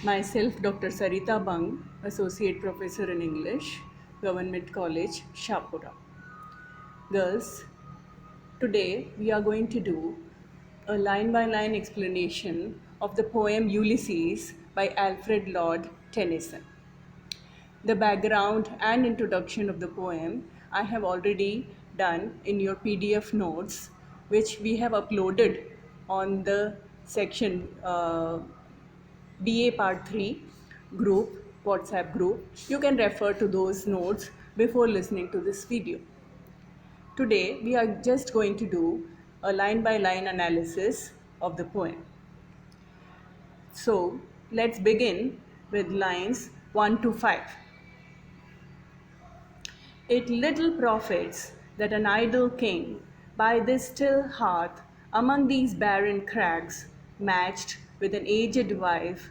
Myself, Dr. Sarita Bang, Associate Professor in English, Government College, Shapura. Girls, today we are going to do a line by line explanation of the poem Ulysses by Alfred Lord Tennyson. The background and introduction of the poem I have already done in your PDF notes, which we have uploaded on the section BA Part 3 group, WhatsApp group. You can refer to those notes before listening to this video. Today, we are just going to do a line by line analysis of the poem. So, let's begin with lines 1 to 5. It little profits that an idle king, by this still hearth, among these barren crags, matched with an aged wife,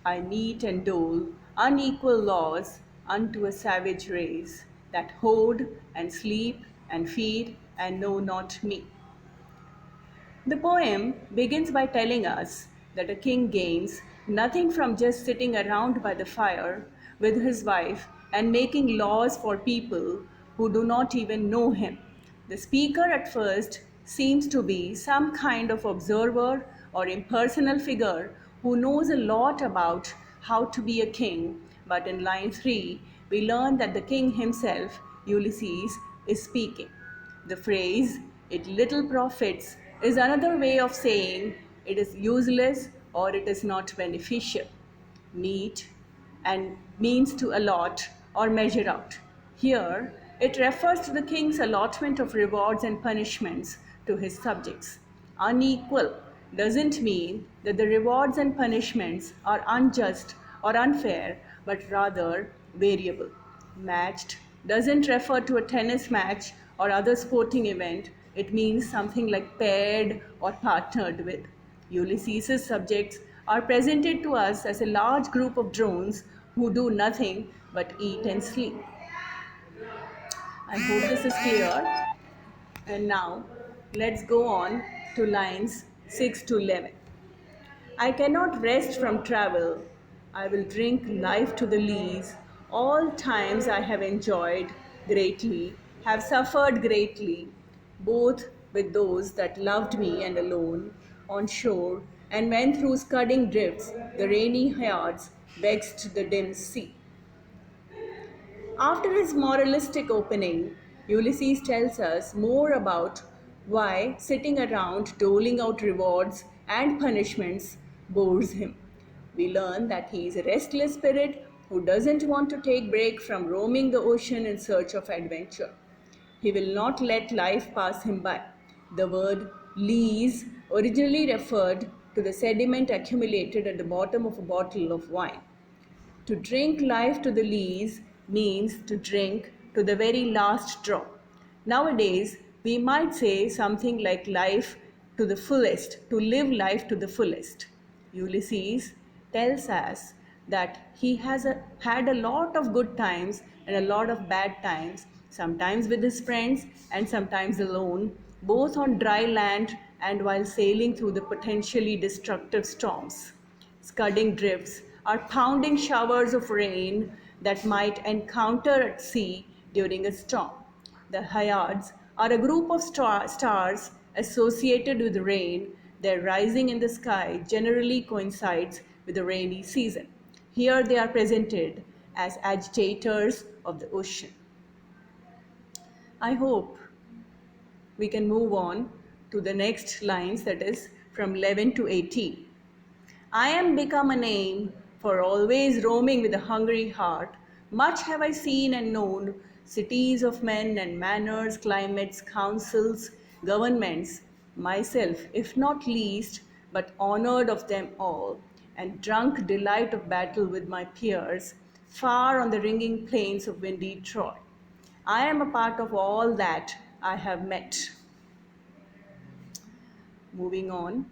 I mete and dole unequal laws unto a savage race, that hoard and sleep and feed and know not me. The poem begins by telling us that a king gains nothing from just sitting around by the fire with his wife and making laws for people who do not even know him. The speaker at first seems to be some kind of observer or impersonal figure who knows a lot about how to be a king, but in line 3, we learn that the king himself, Ulysses, is speaking. The phrase, it little profits, is another way of saying it is useless or it is not beneficial. Meet and means to allot or measure out. Here, it refers to the king's allotment of rewards and punishments to his subjects. Unequal doesn't mean that the rewards and punishments are unjust or unfair, but rather variable. Matched doesn't refer to a tennis match or other sporting event, it means something like paired or partnered with. Ulysses' subjects are presented to us as a large group of drones who do nothing but eat and sleep. I hope this is clear. And now let's go on to lines 6 to 11. I cannot rest from travel. I will drink life to the lees. All times I have enjoyed greatly, have suffered greatly, both with those that loved me and alone, on shore, and when through scudding drifts the rainy yards vexed the dim sea. After his moralistic opening, Ulysses tells us more about why sitting around doling out rewards and punishments bores him. We learn that he is a restless spirit who doesn't want to take break from roaming the ocean in search of adventure. He will not let life pass him by. The word lees originally referred to the sediment accumulated at the bottom of a bottle of wine. To drink life to the lees means to drink to the very last drop. Nowadays, we might say something like life to the fullest, to live life to the fullest. Ulysses tells us that he has had a lot of good times and a lot of bad times, sometimes with his friends and sometimes alone, both on dry land and while sailing through the potentially destructive storms. Scudding drifts are pounding showers of rain that might encounter at sea during a storm. The Hyads are a group of stars associated with rain. Their rising in the sky generally coincides with the rainy season. Here they are presented as agitators of the ocean. I hope we can move on to the next lines, that is from 11 to 18. I am become a name for always roaming with a hungry heart. Much have I seen and known, cities of men and manners, climates, councils, governments, myself, if not least, but honored of them all, and drunk delight of battle with my peers, far on the ringing plains of windy Troy. I am a part of all that I have met. Moving on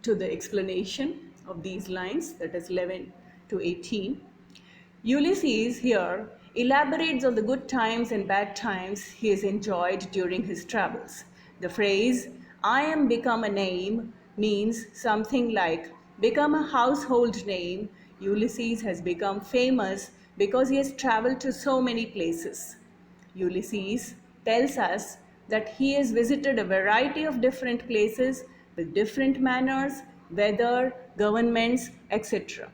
to the explanation of these lines, that is 11 to 18. Ulysses here elaborates on the good times and bad times he has enjoyed during his travels. The phrase, I am become a name, means something like become a household name, Ulysses has become famous because he has traveled to so many places. Ulysses tells us that he has visited a variety of different places with different manners, weather, governments, etc.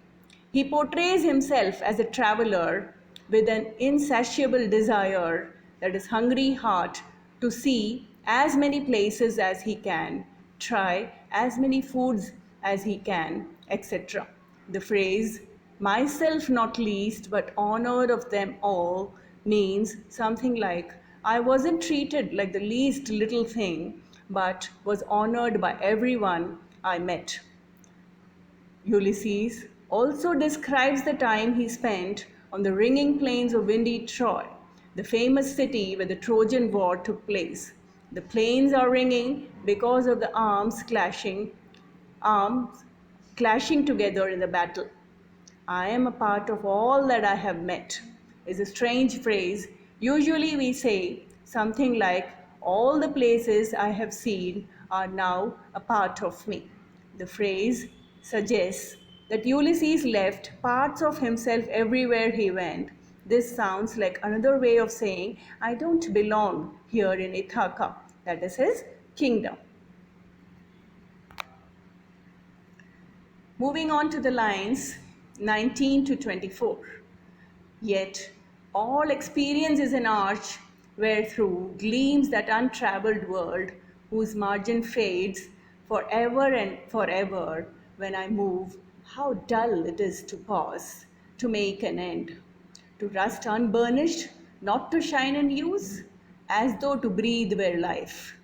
He portrays himself as a traveler with an insatiable desire, that is, hungry heart, to see as many places as he can, try as many foods as he can, etc. The phrase, myself not least but honored of them all, means something like, I wasn't treated like the least little thing, but was honored by everyone I met. Ulysses also describes the time he spent on the ringing plains of windy Troy, the famous city where the Trojan War took place. The plains are ringing because of the arms clashing together in the battle. I am a part of all that I have met is a strange phrase. Usually we say something like, all the places I have seen are now a part of me. The phrase suggests that Ulysses left parts of himself everywhere he went. This sounds like another way of saying, I don't belong here in Ithaca, that is his kingdom. Moving on to the lines 19 to 24. Yet all experience is an arch wherethrough gleams that untravelled world whose margin fades forever and forever. When I move, how dull it is to pause, to make an end, to rust unburnished, not to shine and use, as though to breathe were life.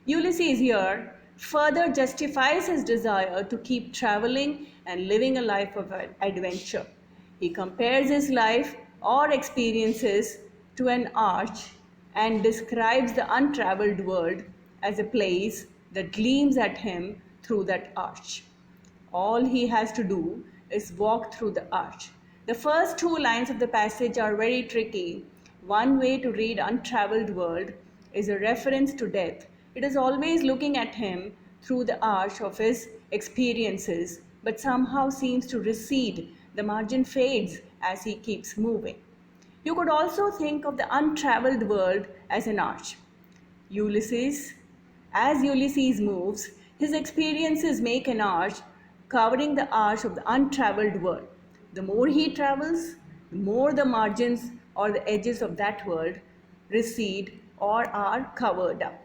Ulysses here further justifies his desire to keep traveling and living a life of adventure. He compares his life or experiences to an arch and describes the untraveled world as a place that gleams at him through that arch. All he has to do is walk through the arch. The first two lines of the passage are very tricky. One way to read untraveled world is a reference to death. It is always looking at him through the arch of his experiences, but somehow seems to recede. The margin fades as he keeps moving. You could also think of the untraveled world as an arch. As Ulysses moves, his experiences make an arch covering the arch of the untraveled world. The more he travels, the more the margins or the edges of that world recede or are covered up.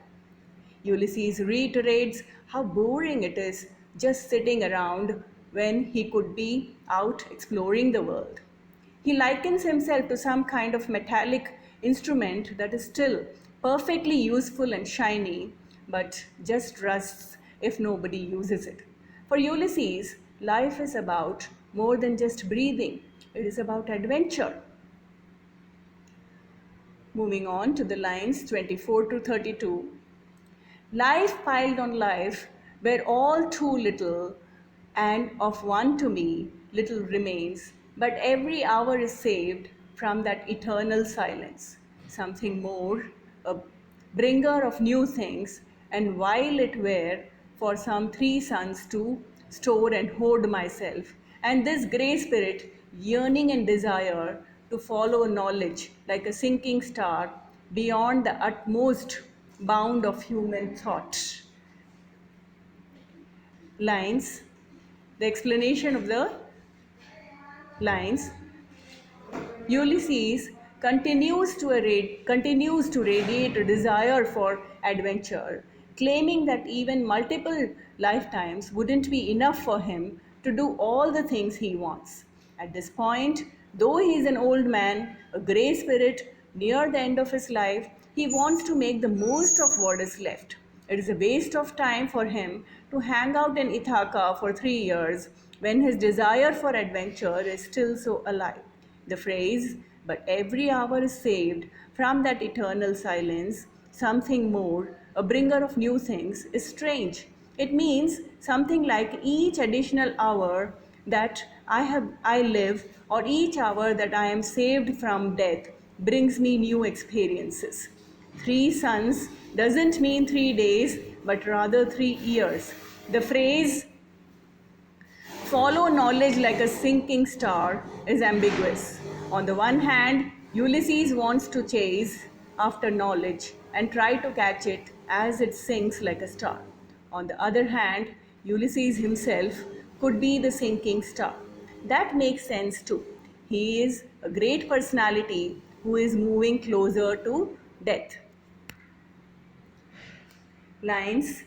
Ulysses reiterates how boring it is just sitting around when he could be out exploring the world. He likens himself to some kind of metallic instrument that is still perfectly useful and shiny, but just rusts if nobody uses it. For Ulysses, life is about more than just breathing, it is about adventure. Moving on to the lines 24 to 32. Life piled on life, where all too little, and of one to me, little remains, but every hour is saved from that eternal silence. Something more, a bringer of new things, and while it were for some 3 suns to store and hoard myself, and this grey spirit, yearning and desire to follow knowledge like a sinking star beyond the utmost bound of human thought. Lines, the explanation of the lines. Ulysses continues to radiate a desire for adventure, claiming that even multiple lifetimes wouldn't be enough for him to do all the things he wants. At this point, though he is an old man, a grey spirit, near the end of his life, he wants to make the most of what is left. It is a waste of time for him to hang out in Ithaca for 3 years when his desire for adventure is still so alive. The phrase, but every hour is saved from that eternal silence, something more, a bringer of new things, is strange. It means something like each additional hour that I live, or each hour that I am saved from death, brings me new experiences. 3 suns doesn't mean 3 days, but rather 3 years. The phrase follow knowledge like a sinking star is ambiguous. On the one hand, Ulysses wants to chase after knowledge and try to catch it as it sinks like a star. On the other hand, Ulysses himself could be the sinking star. That makes sense too. He is a great personality who is moving closer to death. Lines